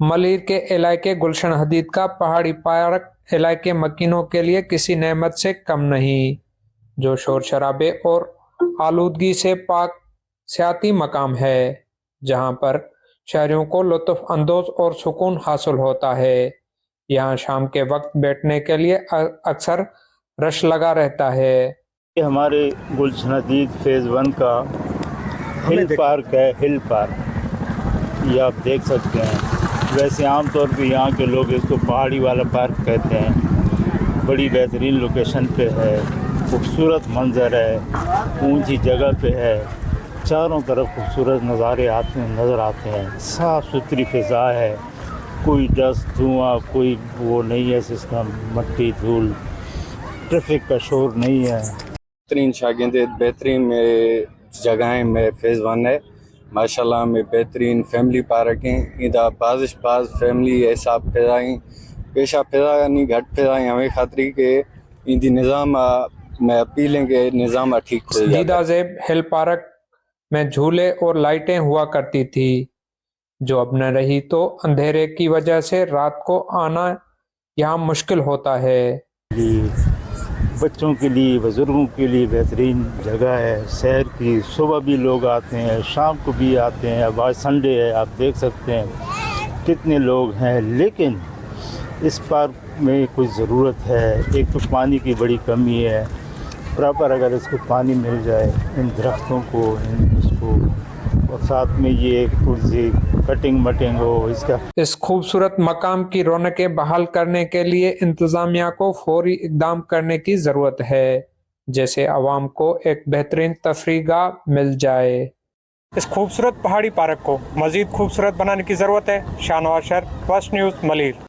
मलिर के इलाके गुलशन हदीद का पहाड़ी पार्क इलाके मकीनों के लिए किसी नेमत से कम नहीं, जो शोर शराबे और आलूदगी से पाक सियाती मकाम है, जहां पर शहरियों को लुत्फ अंदोज और सुकून हासिल होता है। यहाँ शाम के वक्त बैठने के लिए अक्सर रश लगा रहता है। ये हमारे गुलशन हदीद फेज़ 1 का हिल पार्क है। हिल पार्क ये आप देख सकते हैं। वैसे आमतौर पे यहाँ के लोग इसको पहाड़ी वाला पार्क कहते हैं। बड़ी बेहतरीन लोकेशन पे है, खूबसूरत मंज़र है, ऊंची जगह पे है, चारों तरफ खूबसूरत नज़ारे नज़र आते हैं। साफ़ सुथरी फ़िज़ा है, कोई डस्ट धुआं कोई वो नहीं है सिस्टम, मट्टी धूल ट्रैफिक का शोर नहीं है। बेहतरीन शागिर्द बेहतरीन जगहें में फेज़ 1 है माशाल्लाह में बेहतरीन फैमिली पार्क हैं। इधर बाज फैमिली ऐसा फिजाई पेशा फिजा नहीं घट फिजाई हमें खातरी के इंदी निज़ाम में अपीलें के निज़ाम ठीक हो जाता। दीदा ज़ेब हिल पार्क में झूले और लाइटें हुआ करती थी, जो अब न रही तो अंधेरे की वजह से रात को आना यहाँ मुश्किल होता है। बच्चों के लिए बुज़ुर्गों के लिए बेहतरीन जगह है सैर की। सुबह भी लोग आते हैं, शाम को भी आते हैं। अब आज संडे है, आप देख सकते हैं कितने लोग हैं। लेकिन इस पार्क में कुछ ज़रूरत है। एक तो पानी की बड़ी कमी है, प्रॉपर अगर इसको पानी मिल जाए इन दरख्तों को इसको, और साथ में ये थोड़ी कटिंग मटिंग हो इसका। इस खूबसूरत मकाम की रौनकें बहाल करने के लिए इंतजामिया को फौरी इकदाम करने की ज़रूरत है, जैसे आवाम को एक बेहतरीन तफरीगाह मिल जाए। इस खूबसूरत पहाड़ी पार्क को मज़ीद खूबसूरत बनाने की ज़रूरत है। Shahnawaz sir, first news Malir.